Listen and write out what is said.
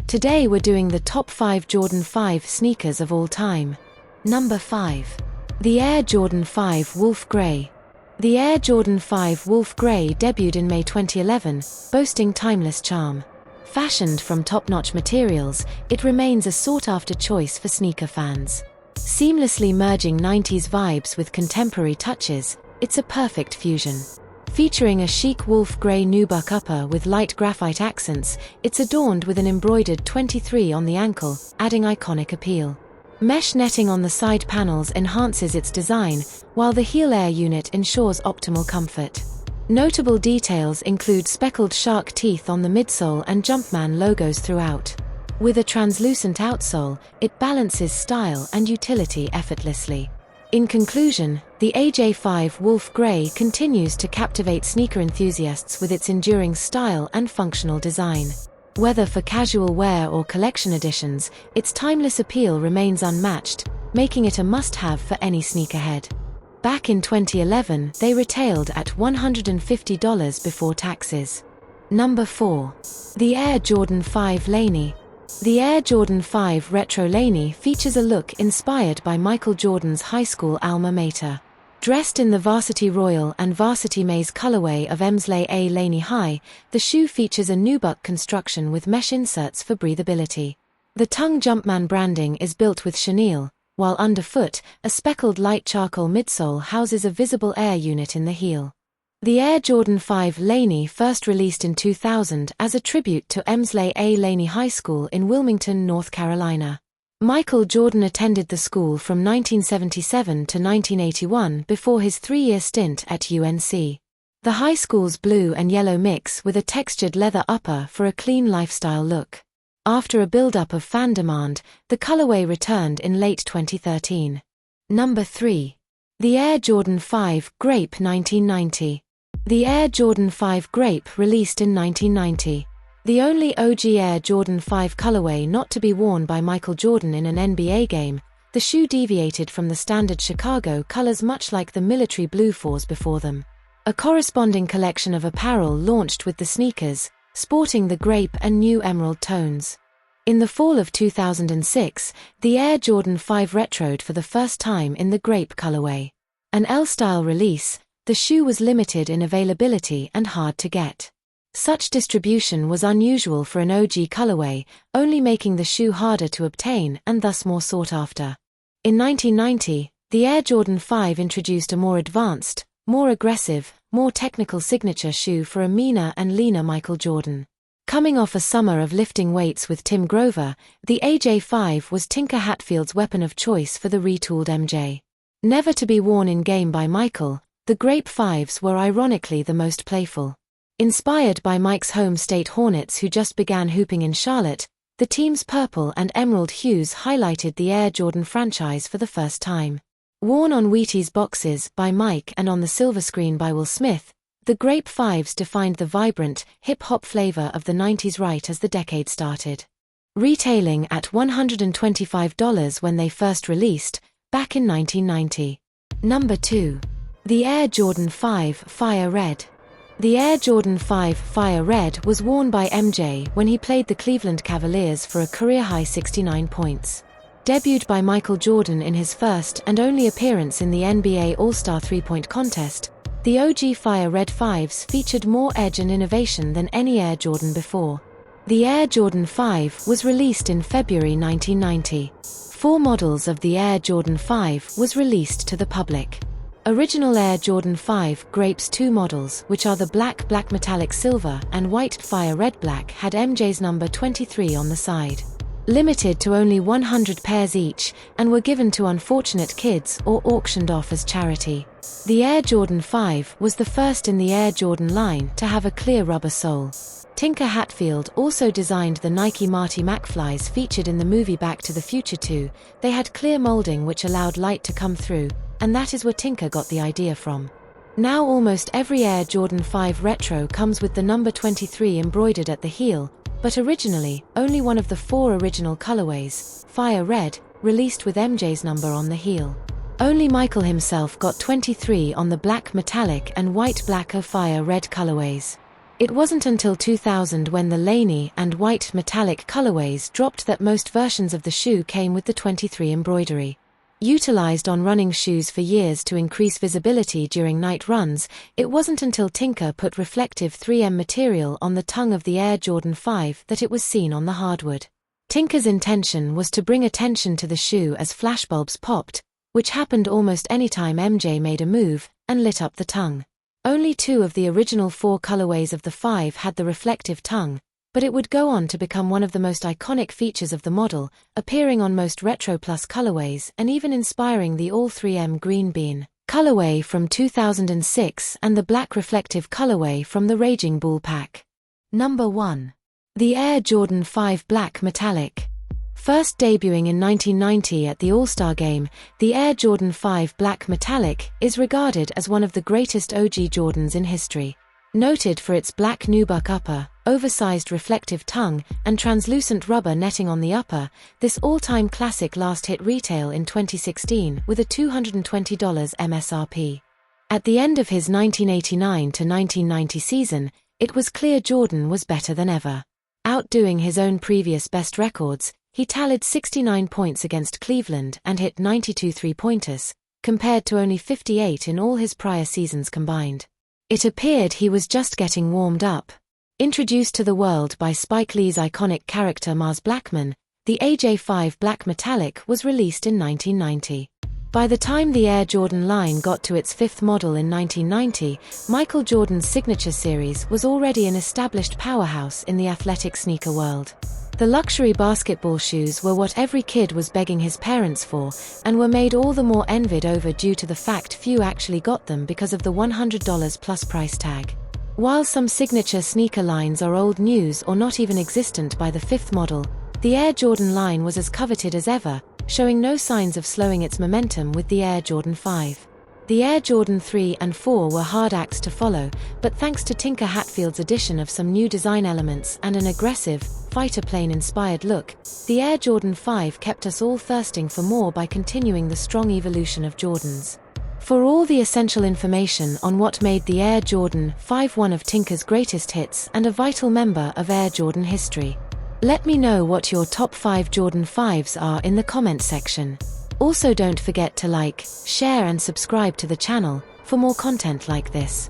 Today we're doing the top 5 Jordan 5 sneakers of all time. Number 5. The Air Jordan 5 Wolf Grey. The Air Jordan 5 Wolf Grey debuted in May 2011, boasting timeless charm. Fashioned from top-notch materials, it remains a sought-after choice for sneaker fans. Seamlessly merging 90s vibes with contemporary touches, it's a perfect fusion. Featuring a chic wolf grey nubuck upper with light graphite accents, it's adorned with an embroidered 23 on the ankle, adding iconic appeal. Mesh netting on the side panels enhances its design, while the heel air unit ensures optimal comfort. Notable details include speckled shark teeth on the midsole and Jumpman logos throughout. With a translucent outsole, it balances style and utility effortlessly. In conclusion, the AJ5 Wolf Grey continues to captivate sneaker enthusiasts with its enduring style and functional design. Whether for casual wear or collection editions, its timeless appeal remains unmatched, making it a must-have for any sneakerhead. Back in 2011, they retailed at $150 before taxes. Number 4. The Air Jordan 5 Laney. The Air Jordan 5 Retro Laney features a look inspired by Michael Jordan's high school alma mater. Dressed in the Varsity Royal and Varsity Maze colorway of Emsley A. Laney High, the shoe features a nubuck construction with mesh inserts for breathability. The tongue Jumpman branding is built with chenille, while underfoot, a speckled light charcoal midsole houses a visible air unit in the heel. The Air Jordan 5 Laney first released in 2000 as a tribute to Emsley A. Laney High School in Wilmington, North Carolina. Michael Jordan attended the school from 1977 to 1981 before his 3-year stint at UNC. The high school's blue and yellow mix with a textured leather upper for a clean lifestyle look. After a build-up of fan demand, the colorway returned in late 2013. Number 3. The Air Jordan 5 Grape 1990. The Air Jordan 5 Grape released in 1990. The only OG Air Jordan 5 colorway not to be worn by Michael Jordan in an NBA game, the shoe deviated from the standard Chicago colors much like the military blue fours before them. A corresponding collection of apparel launched with the sneakers, sporting the grape and new emerald tones. In the fall of 2006, the Air Jordan 5 retroed for the first time in the grape colorway. An L-style release, the shoe was limited in availability and hard to get. Such distribution was unusual for an OG colorway, only making the shoe harder to obtain and thus more sought after. In 1990, the Air Jordan 5 introduced a more advanced, more aggressive, more technical signature shoe for a meaner and leaner Michael Jordan. Coming off a summer of lifting weights with Tim Grover, the AJ5 was Tinker Hatfield's weapon of choice for the retooled MJ. Never to be worn in-game by Michael, the Grape 5s were ironically the most playful. Inspired by Mike's home state Hornets who just began hooping in Charlotte, the team's purple and emerald hues highlighted the Air Jordan franchise for the first time. Worn on Wheaties boxes by Mike and on the silver screen by Will Smith, the Grape 5s defined the vibrant, hip-hop flavor of the 90s right as the decade started. Retailing at $125 when they first released, back in 1990. Number 2. The Air Jordan 5 Fire Red. The Air Jordan 5 Fire Red was worn by MJ when he played the Cleveland Cavaliers for a career-high 69 points. Debuted by Michael Jordan in his first and only appearance in the NBA All-Star three-point contest, the OG Fire Red 5s featured more edge and innovation than any Air Jordan before. The Air Jordan 5 was released in February 1990. 4 models of the Air Jordan 5 was released to the public. Original Air Jordan 5 Grapes 2 models, which are the black metallic silver and white fire red black, had MJ's number 23 on the side. Limited to only 100 pairs each, and were given to unfortunate kids or auctioned off as charity. The Air Jordan 5 was the first in the Air Jordan line to have a clear rubber sole. Tinker Hatfield also designed the Nike Marty McFlys featured in the movie Back to the Future 2. They had clear molding which allowed light to come through, and that is where Tinker got the idea from. Now almost every Air Jordan 5 Retro comes with the number 23 embroidered at the heel, but originally, only one of the 4 original colorways, Fire Red, released with MJ's number on the heel. Only Michael himself got 23 on the black metallic and white black of Fire Red colorways. It wasn't until 2000 when the Laney and white metallic colorways dropped that most versions of the shoe came with the 23 embroidery. Utilized on running shoes for years to increase visibility during night runs, it wasn't until Tinker put reflective 3M material on the tongue of the Air Jordan 5 that it was seen on the hardwood. Tinker's intention was to bring attention to the shoe as flashbulbs popped, which happened almost anytime MJ made a move, and lit up the tongue. Only 2 of the original 4 colorways of the 5 had the reflective tongue, but it would go on to become one of the most iconic features of the model, appearing on most Retro Plus colorways and even inspiring the All 3M Green Bean colorway from 2006 and the black reflective colorway from the Raging Bull pack. Number 1. The Air Jordan 5 Black Metallic. First debuting in 1990 at the All-Star Game, the Air Jordan 5 Black Metallic is regarded as one of the greatest OG Jordans in history. Noted for its black nubuck upper, oversized reflective tongue, and translucent rubber netting on the upper, this all-time classic last hit retail in 2016 with a $220 MSRP. At the end of his 1989-1990 season, it was clear Jordan was better than ever. Outdoing his own previous best records, he tallied 69 points against Cleveland and hit 92 three-pointers, compared to only 58 in all his prior seasons combined. It appeared he was just getting warmed up. Introduced to the world by Spike Lee's iconic character Mars Blackman, the AJ5 Black Metallic was released in 1990. By the time the Air Jordan line got to its 5th model in 1990, Michael Jordan's signature series was already an established powerhouse in the athletic sneaker world. The luxury basketball shoes were what every kid was begging his parents for, and were made all the more envied over due to the fact few actually got them because of the $100 plus price tag. While some signature sneaker lines are old news or not even existent by the 5th model, the Air Jordan line was as coveted as ever, showing no signs of slowing its momentum with the Air Jordan 5. The Air Jordan 3 and 4 were hard acts to follow, but thanks to Tinker Hatfield's addition of some new design elements and an aggressive, fighter plane-inspired look, the Air Jordan 5 kept us all thirsting for more by continuing the strong evolution of Jordans. For all the essential information on what made the Air Jordan 5 one of Tinker's greatest hits and a vital member of Air Jordan history, let me know what your top 5 Jordan 5s are in the comment section. Also don't forget to like, share and subscribe to the channel for more content like this.